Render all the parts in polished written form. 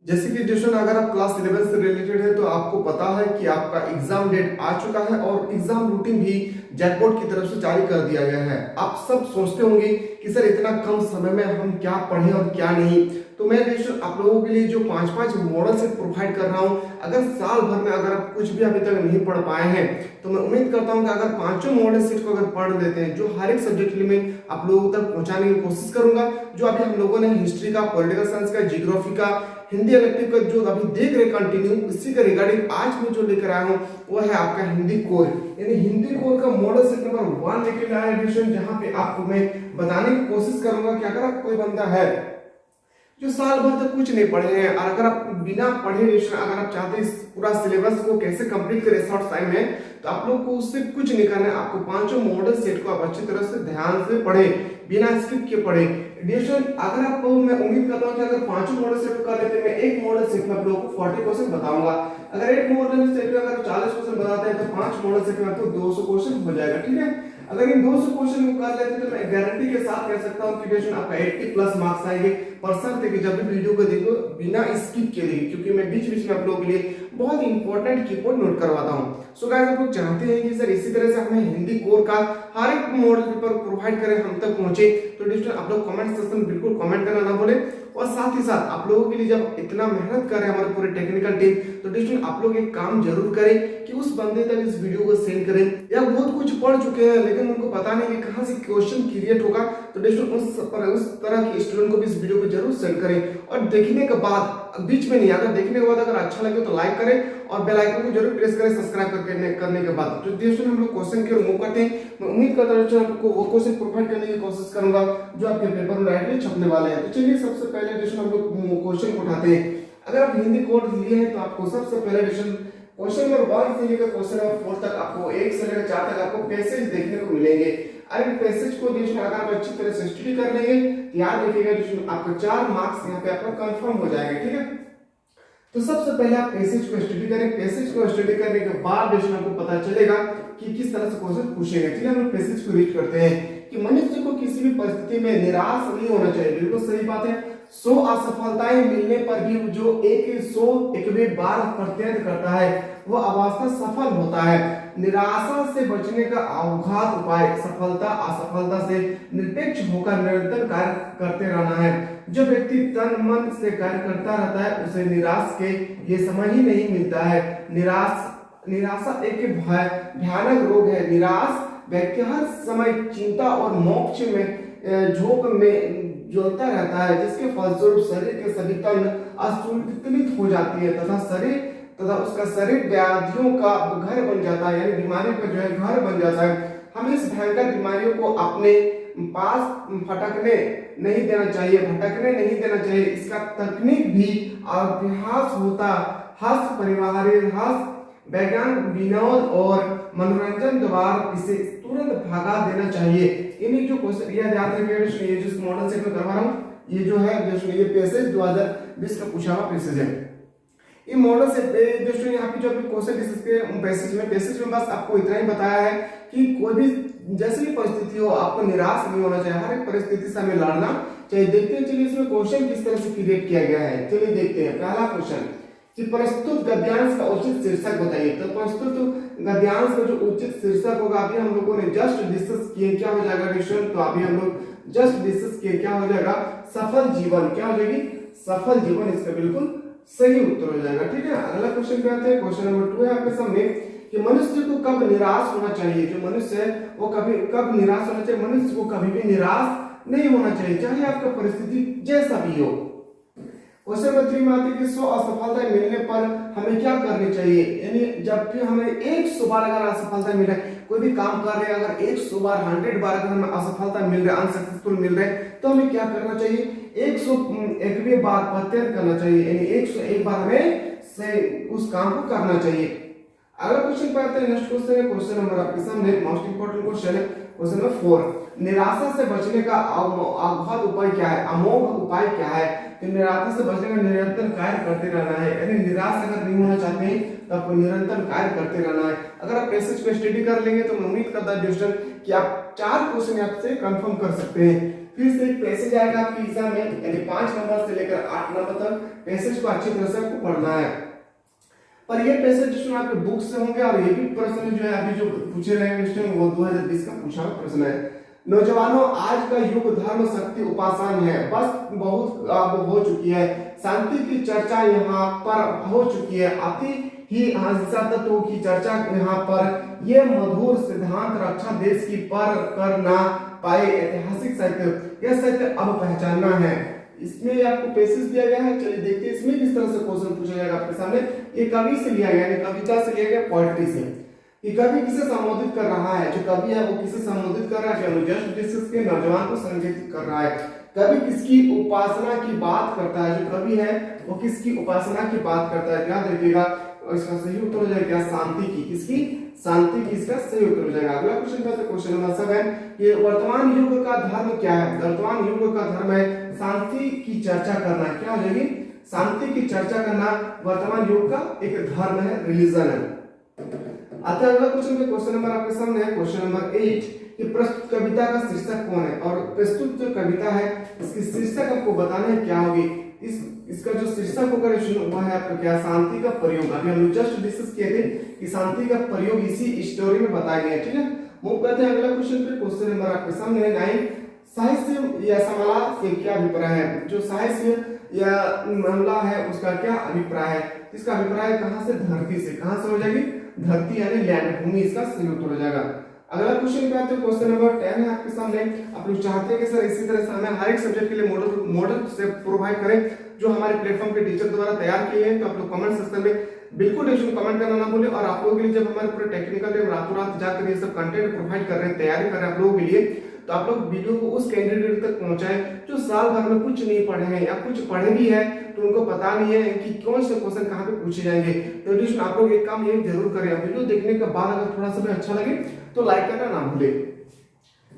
जैसे कि ट्यूशन अगर आप क्लास 11 से रिलेटेड है तो आपको पता है कि आपका एग्जाम डेट आ चुका है और एग्जाम रूटीन भी जैकबोर्ड की तरफ से जारी कर दिया गया है। आप सब सोचते होंगे कि सर इतना कम समय में हम क्या पढ़ें और क्या नहीं। तो मैं ट्यूशन आप लोगों के लिए जो पांच पांच मॉडल सेट प्रोवाइड कर रहा हूं। अगर साल भर में अगर आप कुछ भी अभी तक नहीं पढ़ पाए हैं तो मैं उम्मीद करता हूं कि अगर पांचों मॉडल सेट को अगर पढ़ लेते हैं जो हर एक सब्जेक्ट में आप लोगों तक पहुंचाने की कोशिश करूंगा। जो अभी हम लोगों ने हिस्ट्री का, पॉलिटिकल साइंस का, जियोग्राफी का, हिंदी इलेक्टिव का जो अभी देख रहे कंटिन्यू, इसी का रिगार्डिंग आज मैं जो लेकर आया हूँ वो है आपका हिंदी कोर। यानी हिंदी कोर का मॉडल सेट नंबर 1 लेकर आया एडिशन, जहां पे आपको मैं बताने की कोशिश करूंगा कि अगर आप कोई बंदा है जो साल भर तक कुछ नहीं पढ़े हैं और अगर आप बिना पढ़े अगर आप चाहते हैं इस पूरा सिलेबस को कैसे कंप्लीट करें शॉर्ट टाइम में, तो आप लोग को उससे कुछ नहीं करना है। आपको पांचों मॉडल सेट को आप अच्छी तरह से ध्यान से पढ़े, बिना स्किप के पढ़े। एडिशन अगर आपको मैं उम्मीद करता हूं कि अगर पांचों मॉडल सेट को कर लेते हैं, मैं एक मॉडल सेट में आप लोगों को 40% बताऊंगा। अगर एक मॉडल सेट में अगर 40% बताते हैं तो 5 मॉडल सेट में आपको 200 क्वेश्चन हो जाएगा। ठीक है, अगर इन 200 क्वेश्चन को कर लेते हैं तो मैं गारंटी के साथ कह सकता हूं कि ट्यूशन आपका 80 प्लस मार्क्स आएंगे। पर्सन थे जब भी वीडियो को देखो बिना स्किप के देखिए, क्योंकि मैं बीच बीच में आप लोगों के लिए बहुत इंपॉर्टेंट की पॉइंट नोट करवाता हूं। सो गाइस, आप लोग चाहते हैं कि सर इसी तरह से हमें हिंदी कोर का हर एक मॉडल पेपर प्रोवाइड करें, हम तक पहुंचे, तो ट्यूशन आप लोग कमेंट सेक्शन में बिल्कुल कमेंट करना ना भूलें। और साथ ही साथ आप लोगों के लिए जब इतना मेहनत कर रहे हैं हमारे पूरे टेक्निकल टीम, तो ट्यूशन आप लोग एक काम जरूर करें कि उस बंदे तक इस वीडियो को सेंड करें। या बहुत कुछ पढ़ चुके हैं लेकिन उनको पता नहीं कि कहां से क्वेश्चन क्रिएट होगा, तो ट्यूशन उस तरह के स्टूडेंट को भी इस वीडियो को जरूर सेंड करें। और देखने के बाद बीच में नहीं, अगर देखने के बाद अगर अच्छा लगे तो लाइक करें और बेल आइकन को जरूर प्रेस करें सब्सक्राइब करने के बाद। तो ट्यूशन हम लोग क्वेश्चन की ओर मूव करते हैं। मैं उम्मीद करता हूं आपको वो क्वेश्चन प्रोवाइड करने की कोशिश करूंगा जो आपके पेपर में राइटली छपने वाले हैं। तो चलिए सबसे पहले ट्यूशन हम लोग क्वेश्चन उठाते हैं। अगर आप हिंदी कोड लिए हैं तो आपको सबसे पहले ट्यूशन क्वेश्चन नंबर 1 से लेकर क्वेश्चन नंबर 4 तक, आपको 1 से लेकर 4 तक आपको पैसेज देखने को मिलेंगे। और इन पैसेज को ट्यूशन अगर आप अच्छी तरह से स्टडी कर लेंगे, याद रखिएगा ट्यूशन आपको 4 मार्क्स यहाँ पे आपका कंफर्म हो जाएगा। ठीक है, तो सबसे पहले आप पैसेज को स्टडी करें। पैसेज को स्टडी करने के बाद ट्यूशन आपको पता चलेगा कि किस तरह से क्वेश्चन पूछेगा। चलिए हम पैसेज को रीड करते हैं कि मनुष्य को किसी भी परिस्थिति में निराश नहीं होना चाहिए। बिल्कुल सही बात है। 100 असफलताएं मिलने पर भी जो एक बार प्रयत्न करता है वो अवस्था सफल होता है। निराशा से बचने का अवघात उपाय सफलता असफलता से निरपेक्ष होकर निरंतर कार्य करते रहना है। जो व्यक्ति तन मन से कार्य करता रहता है उसे निराश के ये समझ ही नहीं मिलता है। निराशा एक भयानक रोग है। निराश व्यक्ति हर समय चिंता और मोक्ष में झोंक में ज्वलता रहता है, जिसके फलस्वरूप शरीर के सभी तंत्र असंतुलित हो जाती है तथा उसका शरीर व्याधियों का घर बन जाता है, यानी बीमारियों का जो है घर बन जाता है। हमें इस भयंकर बीमारियों को अपने पास भटकने नहीं देना चाहिए। इसका तकनीक भी अभ्यास होता हस्त परिवार हस्त वैज्ञान विनोद और मनोरंजन द्वारा इसे तुरंत भगा देना चाहिए। इन्हीं जो क्वेश्चन याद रखिएगा, ये जो मॉडल सेट में करवा रहा हूँ ये जो है ये पैसेज 2020 का पूछा हुआ पैसेज है। ये मॉडल से दोस्तों यहाँ पे जो अभी क्वेश्चन डिस्कस किए पैसेज में बस आपको इतना ही बताया है कि कोई भी जैसी भी परिस्थिति हो आपको निराश नहीं होना चाहिए। हर एक परिस्थिति से हमें लड़ना चाहिए। देखते हैं चलिए इसमें क्वेश्चन किस तरह से क्रिएट किया गया है। चलिए देखते हैं पहला क्वेश्चन कि प्रस्तुत गद्यांश का उचित शीर्षक बताइए। तो प्रस्तुत गद्यांश का जो उचित शीर्षक होगा अभी हम लोगों ने जस्ट डिस्कस किए, क्या हो जाएगा क्वेश्चन, तो अभी हम लोग जस्ट डिस्कस किए, क्या हो जाएगा सफल जीवन। क्या हो जाएगी सफल जीवन, इसका बिल्कुल सही उत्तर हो जाएगा। ठीक है, अगला क्वेश्चन पे आते हैं। क्वेश्चन नंबर 2 है आपके सामने कि मनुष्य को कब निराश होना चाहिए। जो मनुष्य है वो कब निराश होना चाहिए। मनुष्य को कभी भी निराश नहीं होना चाहिए, चाहे आपका परिस्थिति जैसा भी हो। क्वेश्चन नंबर 3 में आते हैं कि 100 असफलता मिलने पर हमें क्या करनी चाहिए। यानी जब भी हमें 100 बार अगर असफलता मिल रहा है, कोई भी काम कर रहे हैं, अगर 100 बार 100 बार अगर हमें असफलता मिल रहा है, अनसक्सेसफुल मिल रहे हैं, तो हमें क्या करना चाहिए 101वें बार प्रत्यय करना चाहिए। यानी 101 बार हमें से उस काम को करना चाहिए। अगला क्वेश्चन पे आते हैं। नेक्स्ट क्वेश्चन है क्वेश्चन नंबर आपके सामने मोस्ट इंपोर्टेंट क्वेश्चन है क्वेश्चन नंबर 4। निराशा से बचने का अमोघ उपाय क्या है। अमोघ उपाय क्या है। तो निराशा से बचने का निरंतर कार्य करते रहना है। यानी निराश अगर नहीं होना चाहते हैं तो आपको निरंतर कार्य करते रहना है। अगर आप पैसेज को स्टडी कर लेंगे तो मैं उम्मीद करता हूं दोस्तों कि आप 4 क्वेश्चन आपसे कंफर्म कर सकते हैं। फिर से एक पैसेज आएगा आपके एग्जाम में, यानी 5 नंबर से लेकर 8 नंबर तक पैसेज को अच्छी तरह से आपको पढ़ना है। पर ये पैसेज जो आपके बुक से होंगे और ये भी प्रश्न जो है अभी जो पूछे रहेंगे वो 2020 का पूछा हुआ प्रश्न है। नौजवानों, आज का युग धर्म शक्ति उपासना है, बस बहुत अब हो चुकी है, शांति की चर्चा यहाँ पर हो चुकी है, आती ही हिंसा तत्वों की चर्चा यहाँ पर, ये मधुर सिद्धांत रक्षा देश की पर कर ना पाए ऐतिहासिक सत्य, यह सत्य अब पहचानना है। इसमें आपको पैसेज दिया गया है, चलिए देखते हैं इसमें किस तरह से क्वेश्चन पूछा जाएगा आपके सामने। ये कवि से लिया गया है, कविता से लिया गया, पोएट्री से। ये कवि किसे संबोधित कर रहा है, जो कवि है वो किसे संबोधित कर रहा है, जस्ट डिस्कस के नौजवान को संबोधित कर रहा है। कवि किसकी उपासना की बात करता है, जो कवि है वो किसकी उपासना की बात करता है, याद रखिएगा। और इसका सही उत्तर हो जाएगा शांति की, किसकी, शांति की, इसका सही उत्तर हो जाएगा। अगला क्वेश्चन है क्वेश्चन नंबर 7 कि वर्तमान युग का धर्म क्या है। वर्तमान युग का धर्म है शांति की चर्चा करना। क्या हो जाएगी, शांति की चर्चा करना वर्तमान युग का एक धर्म है, रिलीजन है। आता है अगला क्वेश्चन में, क्वेश्चन नंबर आपके सामने है क्वेश्चन नंबर 8 कि प्रस्तुत कविता का शीर्षक कौन है, और प्रस्तुत जो कविता है इसकी शीर्षक आपको बताना है क्या होगी। इसका जो शीर्षक होगा वो है आपका क्या, शांति का प्रयोग। अभी हम जस्ट डिस्कस किए थे कि शांति का प्रयोग इसी स्टोरी में बताया गया है, ठीक है। मूव करते हैं अगला क्वेश्चन पे, क्वेश्चन नंबर आपके सामने है 9, साहित्य या समला से क्या अभिप्राय है। जो साहित्य या मामला है उसका क्या अभिप्राय है, इसका अभिप्राय कहां से, धरती से। कहां से हो जाएगी, धरती यानी लैंड, भूमि, इसका सही उत्तर हो जाएगा। अगला क्वेश्चन पे आते हैं, क्वेश्चन नंबर 10 है आपके सामने। आप लोग चाहते हैं कि सर इसी तरह से हमें हर एक सब्जेक्ट के लिए मॉडल से प्रोवाइड करें जो हमारे प्लेटफॉर्म पे टीचर द्वारा तैयार किए हैं, तो आप लोग कमेंट सेक्शन में बिल्कुल कमेंट करना ना भूलें। और आप लोगों के लिए जब हमारे पूरे टेक्निकल टीम रातों रात जाकर ये सब कंटेंट प्रोवाइड कर रहे हैं, तैयारी कर रहे हैं आप लोगों के लिए, तो आप लोग वीडियो को उस कैंडिडेट तक पहुंचाएं जो साल भर में कुछ नहीं पढ़े हैं या कुछ पढ़े भी है तो उनको पता नहीं है कि कौन से क्वेश्चन कहाँ पे पूछे जाएंगे। तो आप लोग एक काम ये जरूर करें, वीडियो देखने के बाद अगर थोड़ा सा भी अच्छा लगे तो लाइक करना ना भूले।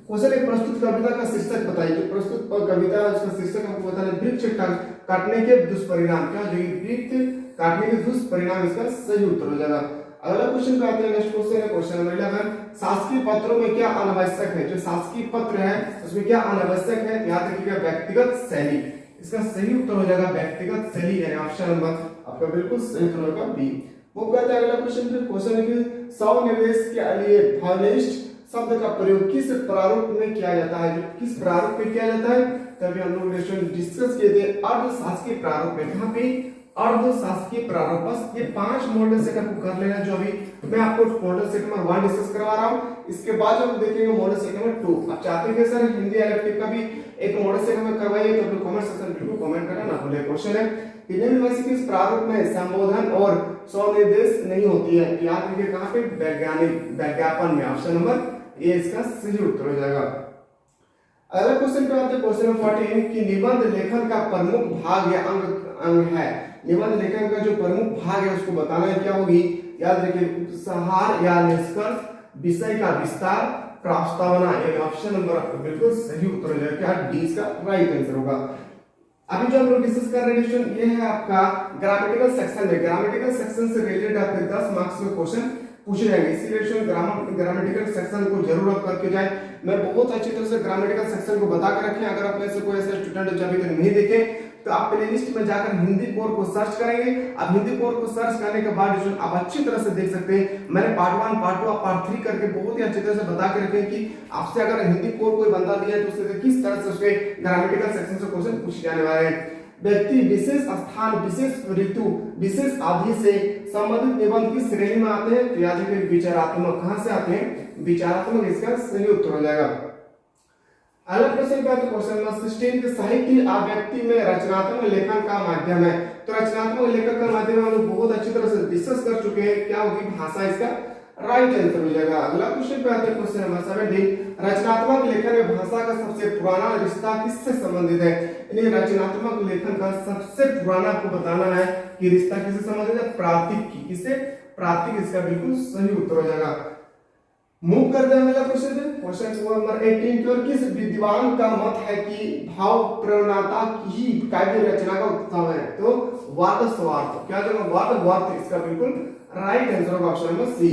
क्वेश्चन एक प्रस्तुत कविता का शीर्षक बताइए। जो प्रस्तुत कविता है उसका शीर्षक हमको बताना है, वृक्ष काटने के दुष्परिणाम। क्या हो जाएगी, वृक्ष काटने के दुष्परिणाम, इसका सही उत्तर हो जाएगा। अगला क्वेश्चन पे आते हैं, नेक्स्ट क्वेश्चन है क्वेश्चन नंबर 11, शासकीय पत्रों में क्या अनावश्यक है। जो शासकीय पत्र है उसमें क्या अनावश्यक है, याद रखिएगा व्यक्तिगत शैली, इसका सही उत्तर हो जाएगा व्यक्तिगत शैली, यानी ऑप्शन नंबर आपका बिल्कुल सही उत्तर होगा बी। वो कहता है अगला क्वेश्चन पे, क्वेश्चन है कि सौनिवेश के लिए वायलिस्ट शब्द का प्रयोग किस प्रारूप में किया जाता है। किस प्रारूप में किया जाता है, तभी हम लोग डिस्कस किए थे अर्धशासकीय प्रारूप में। कहां पे, अर्धशासकीय प्रारूप। बस ये 5 मॉडल सेट आपको कर लेना, जो अभी मैं आपको मॉडल सेट नंबर 1 डिस्कस करवा रहा हूं। इसके बाद हम देखेंगे मॉडल सेट नंबर 2। आप चाहते हैं सर हिंदी इलेक्टिव का भी एक मॉडल सेट हमें करवाइए, तो आप लोग कमेंट सेक्शन में बिल्कुल कमेंट करना ना भूलें। क्वेश्चन है इंडियन यूनिवर्सिटी के इस प्रारूप में संबोधन और स्वनिर्देश नहीं होती है। याद रखिए कहां पे, वैज्ञानिक विज्ञापन में, ऑप्शन नंबर ए इसका सही उत्तर हो जाएगा। अगला क्वेश्चन पे आते हैं, क्वेश्चन नंबर 14 कि निबंध लेखन का प्रमुख भाग या अंग है। निबंध लेखन का जो प्रमुख भाग है उसको बताना है, क्या होगी, याद रखिए सार या निष्कर्ष, विषय का विस्तार, प्रस्तावना, यानी ऑप्शन नंबर आपका बिल्कुल सही उत्तर हो जाएगा। क्या डी इसका राइट आंसर होगा। अभी जो हम लोग डिस्कस कर रहे हैं ये है आपका ग्रामेटिकल सेक्शन में। ग्रामेटिकल सेक्शन से रिलेटेड आपके 10 मार्क्स में क्वेश्चन पूछे जाएंगे, इसीलिए ग्रामेटिकल सेक्शन को जरूर आप करके जाए। मैं बहुत अच्छी तरह से ग्रामेटिकल सेक्शन को बता कर रखे। अगर आप में से कोई ऐसा स्टूडेंट जो अभी तक नहीं देखे तो आप प्लेलिस्ट में जाकर हिंदी कोर को सर्च करेंगे। आप हिंदी कोर को सर्च करने के बाद आप अच्छी तरह से देख सकते हैं। मैंने पार्ट 1, पार्ट 2 और पार्ट 3 करके बहुत ही अच्छी तरह से बता के रखे कि आपसे अगर हिंदी कोर कोई बंदा दिया है तो उससे किस तरह से उसके ग्रामेटिकल सेक्शन से क्वेश्चन पूछे जाने वाले हैं। व्यक्ति विशेष स्थान, विशेष ऋतु, विशेष अवधि से संबंधित निबंध की श्रेणी में आते हैं, तो याद रखिए विचारात्मक। कहां से आते हैं, विचारात्मक, इसका सही उत्तर हो जाएगा। अगला प्रश्न क्या है, क्वेश्चन नंबर 16 के साहित्य अभिव्यक्ति में रचनात्मक लेखन का माध्यम है। तो रचनात्मक लेखन का माध्यम हम लोग बहुत अच्छी तरह से डिस्कस कर चुके हैं, क्या होगी भाषा, इसका राइट आंसर हो जाएगा। अगला क्वेश्चन पे आते हैं, क्वेश्चन नंबर 17 रचनात्मक लेखन में भाषा का सबसे पुराना रिश्ता किससे संबंधित है। यानी रचनात्मक लेखन का सबसे पुराना आपको बताना है कि रिश्ता किससे संबंधित है, प्रातीक की। किससे, प्रातीक, इसका बिल्कुल सही उत्तर हो जाएगा। मूव करते हैं अगला क्वेश्चन पे, क्वेश्चन नंबर 18 की ओर। किस विद्वान का मत है कि भाव प्रवणता ही काव्य रचना का उत्सव है। तो वाद स्वार्थ, क्या जगह वाद वार्थ, इसका बिल्कुल राइट आंसर होगा ऑप्शन नंबर सी।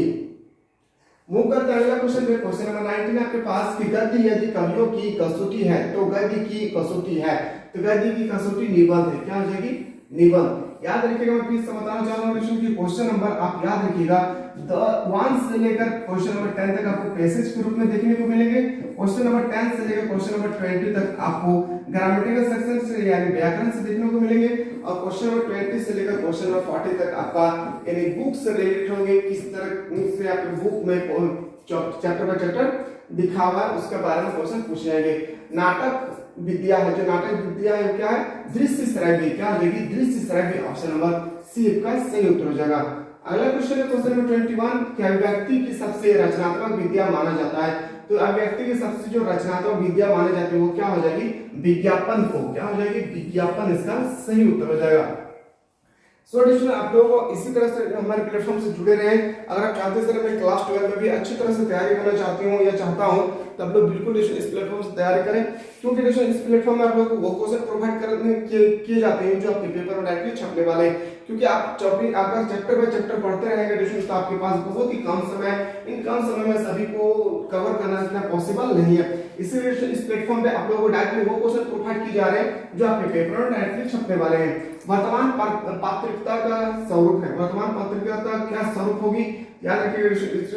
मूव करते हैं अगला क्वेश्चन पे। क्वेश्चन नंबर 19 आपके पास कि गद्य यदि कवियों की कसौटी है तो गद्य की कसौटी है, तो गद्य की कसौटी निबंध है। क्या हो जाएगी? निबंध। याद रखिएगा, मैं फिर से बताना चाह रहा हूँ कि क्वेश्चन नंबर आप याद रखिएगा 1 से लेकर क्वेश्चन नंबर 10 तक आपको पैसेज के रूप में देखने को मिलेंगे। क्वेश्चन नंबर 10 से लेकर क्वेश्चन नंबर 20 तक आपको ग्रामेटिकल सेक्शन से यानी व्याकरण से देखने को मिलेंगे, और क्वेश्चन नंबर 20 से लेकर क्वेश्चन नंबर 40 तक आपका यानी बुक से रिलेटेड होंगे, किस तरह से आपके बुक में चैप्टर बाय चैप्टर दिखा हुआ है उसके बारे में क्वेश्चन पूछे जाएंगे। नाटक विद्या है, जो नाटक विद्या है क्या है? दृश्य श्रव्य। क्या हो जाएगी? दृश्य श्रव्य। ऑप्शन नंबर सी का सही उत्तर हो जाएगा। अगला क्वेश्चन है क्वेश्चन नंबर 21 कि अभिव्यक्ति की सबसे रचनात्मक विद्या माना जाता है, तो अभिव्यक्ति की सबसे जो रचनात्मक विद्या मानी जाती है वो क्या हो जाएगी? विज्ञापन को। क्या हो जाएगी? विज्ञापन इसका सही उत्तर हो जाएगा। सो डिस्ट्रीब्यूशन आप लोगों को इसी तरह से हमारे प्लेटफॉर्म से जुड़े रहें। अगर आप चाहते हैं सर मैं क्लास 12 में भी अच्छी तरह से तैयारी करना चाहती हूँ या चाहता हूँ, तब लोग बिल्कुल इस प्लेटफॉर्म से तैयारी करें, क्योंकि इस प्लेटफॉर्म में आप लोगों को वो क्वेश्चन प्रोवाइड करने किए जाते हैं जो आपके पेपर में डायरेक्टली छपने वाले हैं। क्योंकि आप अगर चैप्टर बाय चैप्टर पढ़ते रहेंगे डिस्ट्रीब्यूशन तो आपके पास बहुत ही कम समय, इन कम समय में सभी को कवर करना इतना पॉसिबल नहीं है। इसीलिए इस प्लेटफॉर्म पे आप लोगों को डायरेक्टली वो क्वेश्चन प्रोवाइड किए जा रहे हैं जो आपके पेपर में डायरेक्टली छपने वाले हैं। वर्तमान पत्रिका का स्वरूप है, वर्तमान पत्रिका का क्या स्वरूप होगी? याद रखिएगा,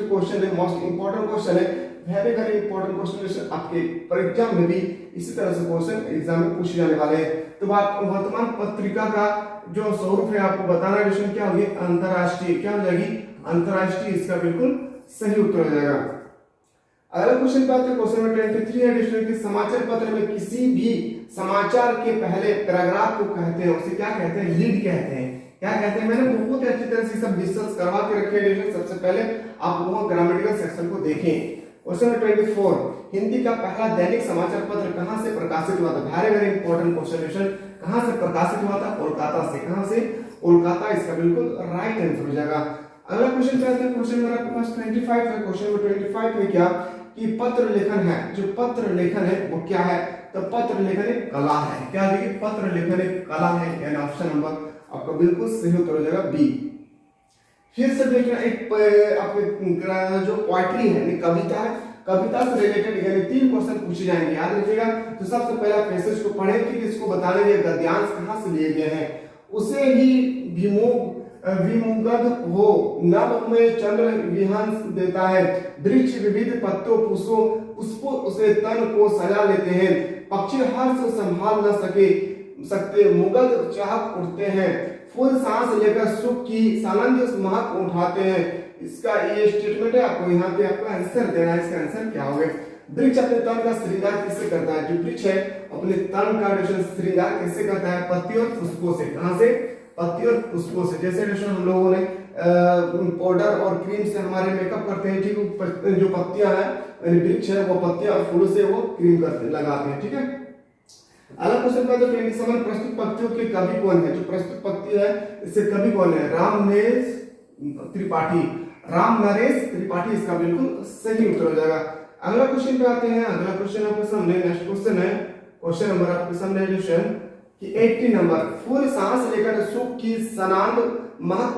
क्वेश्चन है मोस्ट इंपोर्टेंट क्वेश्चन है, वेरी इंपोर्टेंट क्वेश्चन आपके परीक्षा में भी इसी तरह से क्वेश्चन एग्जाम में पूछे जाने वाले हैं। तो वर्तमान पत्रिका का जो स्वरूप है आपको बताना है, क्या होगी? अंतरराष्ट्रीय। क्या हो जाएगी? अंतरराष्ट्रीय। इसका बिल्कुल सही उत्तर हो जाएगा। अगला क्वेश्चन बात है क्वेश्चन नंबर 23 है डिक्शनरी की समाचार पत्र में किसी भी समाचार के पहले पैराग्राफ को कहते हैं, उसे क्या कहते हैं? लीड कहते हैं। क्या कहते हैं? मैंने बहुत ही अच्छी तरह से सब डिस्कस करवा के रखे हैं। सबसे पहले आप लोगों ग्रामेटिकल सेक्शन को देखें। क्वेश्चन नंबर 24 हिंदी का पहला दैनिक समाचार पत्र कहां से प्रकाशित हुआ था? Very important question. कहां से प्रकाशित हुआ था? कोलकाता से। कहां से? कोलकाता। इसका बिल्कुल राइट आंसर हो जाएगा। अगला क्वेश्चन क्या है? क्वेश्चन नंबर आपके पास 25 है। क्वेश्चन नंबर 25 में क्या कि पत्र लेखन है, जो पत्र लेखन है वो क्या है? तो पत्र लेखन एक कला है। क्या देखिए? पत्र लेखन एक कला है, यानी ऑप्शन नंबर आपका बिल्कुल सही उत्तर हो जाएगा बी। फिर से देखना एक आपके जो पोएट्री है यानी कविता है, कविता से रिलेटेड यानी 3 क्वेश्चन पूछे जाएंगे, याद रखिएगा। तो सबसे पहला पैसेज को पढ़ें कि इसको बताने के गद्यांश कहां से लिए गए हैं। उसे ही विमुग्ध हो नभ में चंद्र विहंस देता है, वृक्ष विविध पत्तों पुष्पों उसे तन को सजा लेते हैं, पक्षी हर्ष संभाल न सकते मुगध चाहक उठते हैं, फूल सांस लेकर सुख की सानंद महक उठाते हैं। इसका ये स्टेटमेंट है, आपको यहाँ पे आपका आंसर देना है। इसका आंसर क्या होगा? वृक्ष अपने तन का श्रृंगार किससे करता है? जो वृक्ष है अपने तन का श्रृंगार किससे करता है? पत्ती और पुष्पों से। कहां से? पत्ती और पुष्पों से। जैसे हम लोगों ने पाउडर और क्रीम से हमारे मेकअप करते हैं, ठीक, जो पत्तियां हैं वृक्ष है वो पत्तियां और फूलों से वो क्रीम करते लगाते हैं, ठीक है। अगला क्वेश्चन का तो 27 प्रस्तुत पत्तियों के कवि कौन है? जो प्रस्तुत पत्ती है इससे कवि कौन है? राम नरेश त्रिपाठी। इसका बिल्कुल सही उत्तर हो जाएगा। अगला क्वेश्चन पे आते हैं। अगला क्वेश्चन आपके सामने नेक्स्ट क्वेश्चन है, क्वेश्चन नंबर आपके सामने कि 80 नंबर फूल सांस लेकर सुख की सनांद महक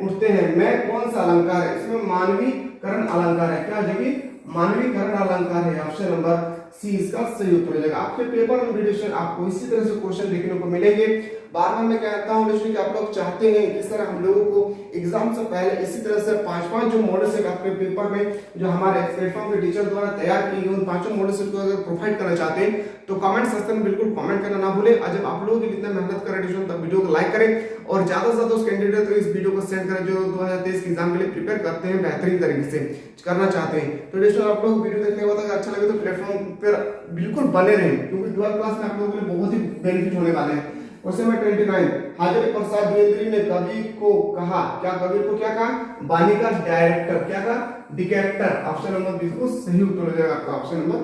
उठते हैं मैं कौन सा अलंकार है? इसमें मानवीकरण अलंकार है। क्या होगी? मानवीकरण अलंकार है। ऑप्शन नंबर सी इसका सही उत्तर हो जाएगा। आपके पेपर में डिस्ट्रीब्यूशन आपको इसी तरह से क्वेश्चन देखने को मिलेंगे। बार-बार मैं कहता हूं डिस्ट्रीब्यूशन कि आप लोग चाहते हैं कि सर हम लोगों को एग्जाम से पहले इसी तरह से 5-5 जो मॉडल सेट आपके पेपर में जो हमारे प्लेटफॉर्म के टीचर द्वारा तैयार किए गए उन 5 मॉडल सेट को अगर प्रोवाइड करना चाहते हैं तो कमेंट सेक्शन में बिल्कुल कमेंट करना ना भूलें। और जब आप लोग इतना मेहनत करें डिस्ट्रीब्यूशन तब वीडियो को लाइक करें और ज्यादा से ज्यादा उस कैंडिडेट को इस वीडियो को सेंड करें जो 2023 के एग्जाम के लिए प्रिपेयर करते हैं, बेहतरीन तरीके से करना चाहते हैं। तो डिस्ट्रीब्यूशन आप लोग वीडियो देखने के बाद अगर अच्छा लगे तो प्लेटफॉर्म पर बिल्कुल बने रहें, क्योंकि 12th क्लास में आप लोगों के लिए बहुत ही बेनिफिट होने वाले हैं। क्वेश्चन नंबर 29 हाजरी प्रसाद द्विवेदी ने कवि को कहा, क्या कवि को क्या कहा? वाणी का डायरेक्टर। क्या कहा? डिरेक्टर। ऑप्शन नंबर बिल्कुल सही उत्तर हो जाएगा आपका ऑप्शन नंबर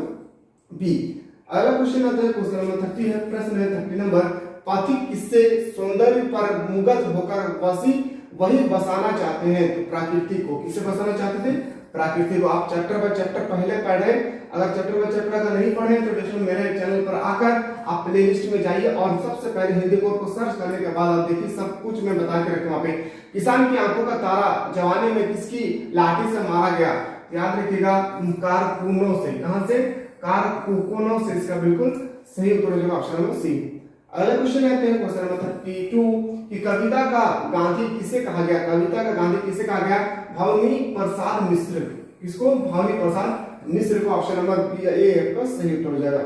बी। अगला क्वेश्चन आता है क्वेश्चन नंबर 30 है। प्रश्न है 30 नंबर पाथिक किससे सौंदर्य पर मुग्ध होकर वही बसाना चाहते हैं? तो प्रकृति को किससे बसाना चाहते थे? प्रकृति को। आप चैप्टर बाय चैप्टर पहले पढ़े, अगर चैप्टर बाय चैप्टर अगर नहीं पढ़े तो दोस्तों मेरे चैनल पर आकर आप प्ले लिस्ट में जाइए और सबसे पहले हिंदी कोर को सर्च करने के बाद आप देखिए सब कुछ मैं बता के रखूँ। वहाँ पे किसान की आंखों का तारा जवानी में किसकी लाठी से मारा गया, याद रखिएगा कारकुनों से। कहां से? कारकुनों से। इसका बिल्कुल सही उत्तर हो जाएगा ऑप्शन नंबर सी। अगला क्वेश्चन आते हैं क्वेश्चन नंबर 32 कि कविता का गांधी किसे कहा गया? कविता का गांधी किसे कहा गया? भवानी प्रसाद मिश्र। किसको? भवानी प्रसाद मिश्र को। ऑप्शन नंबर बी ए आपका सही उत्तर हो जाएगा।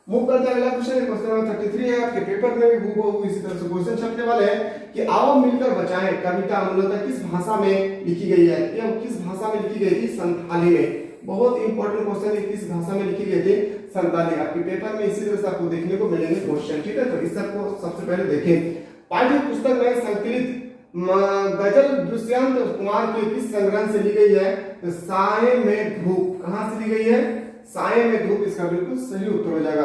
मूव करते हैं अगला क्वेश्चन है क्वेश्चन नंबर 33 है आपके पेपर में भी हूबहू इसी तरह से क्वेश्चन छपने वाले हैं कि आओ मिलकर बचाएं कविता मूलतः किस भाषा में लिखी गई है? यह किस भाषा में लिखी गई थी? संथाली में। बहुत इंपॉर्टेंट क्वेश्चन है, किस भाषा में लिखी गई थी? संथाली। आपके पेपर में इसी तरह से आपको देखने को मिलेंगे क्वेश्चन, ठीक है। तो इस सबको सबसे पहले देखें। पाठ्य पुस्तक में संकलित गजल दुष्यंत कुमार के किस संग्रह से ली गई है? तो साये में धूप। कहां से ली गई है? साये में धूप। इसका बिल्कुल सही उत्तर हो जाएगा।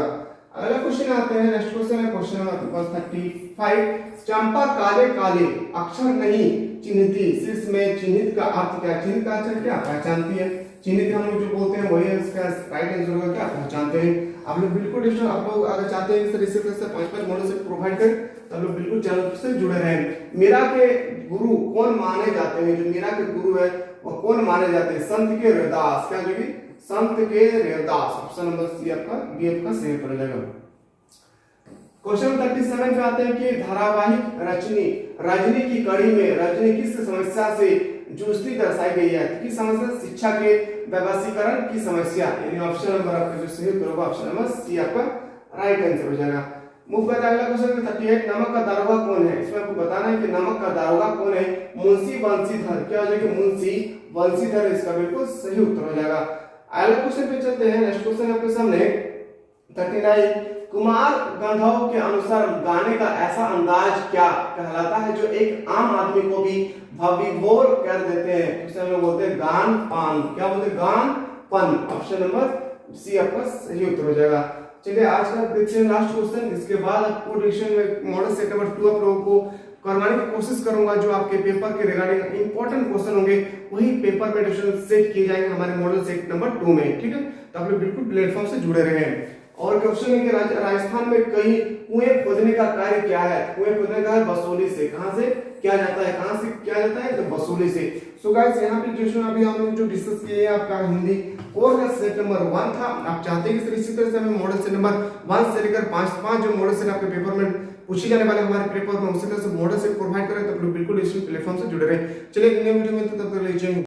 अगला क्वेश्चन आते हैं, नेक्स्ट क्वेश्चन है क्वेश्चन नंबर 35। चंपा काले काले अक्षर नहीं चिन्हती, शीर्ष में चिन्हित का अर्थ क्या? चिन्हित का अर्थ क्या? पहचानती है। चिन्हित हम लोग जो बोलते हैं वही इसका राइट आंसर होगा क्या? पहचानते हैं। आप लोग बिल्कुल डिस्टर्ब, आप लोग अगर चाहते हैं इस तरह से 5-5 मॉडल से प्रोवाइड करें तो आप लोग बिल्कुल चैनल से जुड़े रहें। मीरा के गुरु कौन माने जाते हैं? जो मीरा के गुरु है वो कौन माने जाते हैं? संत के रविदास। क्या जो संत के रविदास। ऑप्शन नंबर सी आपका बी आपका सही पड़ जाएगा। क्वेश्चन 37 पे आते हैं कि धारावाहिक रजनी की कड़ी में रजनी किस समस्या से जूझती दर्शाई गई है? किस समस्या? शिक्षा के व्यवसायीकरण की समस्या। यानी ऑप्शन नंबर आपका जो सही उत्तर होगा ऑप्शन नंबर सी आपका राइट आंसर हो जाएगा। मूव करते हैं अगला क्वेश्चन 38। नमक का दारोगा कौन है? इसमें आपको बताना है कि नमक का दारोगा कौन है? मुंशी बंसीधर। क्या हो जाएगा? मुंशी बंसीधर। इसका बिल्कुल सही उत्तर हो जाएगा। अगला क्वेश्चन पे चलते हैं। नेक्स्ट क्वेश्चन आपके सामने 39। कुमार गंधर्व के अनुसार गाने का ऐसा अंदाज क्या कहलाता है जो एक आम आदमी को भी विभोर कर देते हैं? इसे हम लोग बोलते हैं गान पान। क्या बोलते हैं? गान पन। ऑप्शन नंबर सी आपका सही उत्तर हो जाएगा। चलिए आज का देखते हैं लास्ट क्वेश्चन। इसके बाद आपको डिक्शन में मॉडल सेट नंबर 2 आप लोगों को करवाने की कोशिश करूंगा। जो आपके पेपर के रिगार्डिंग इंपॉर्टेंट क्वेश्चन होंगे वही पेपर में डिक्शन सेट किए जाएंगे हमारे मॉडल सेट नंबर 2 में, ठीक है। तो आप लोग बिल्कुल प्लेटफॉर्म से जुड़े रहें। और क्वेश्चन है कि राजस्थान में कई कुएं खोदने का कार्य क्या है? कुएं खोदने का है बसोली से। कहां से किया जाता है? कहां से किया जाता है? तो बसोली से। सो गाइस यहाँ पे जो अभी हम लोग जो डिस्कस किए हैं आपका हिंदी कोर का सेट नंबर 1 था। आप चाहते हैं कि इसी तरह से हमें मॉडल सेट नंबर 1 से लेकर 5 जो मॉडल सेट आपके पेपर में पूछे जाने वाले हमारे पेपर में उसी तरह से मॉडल सेट प्रोवाइड करें तो बिल्कुल इस प्लेटफॉर्म से जुड़े रहे। चलिए अगले वीडियो में तब तक लीजिए।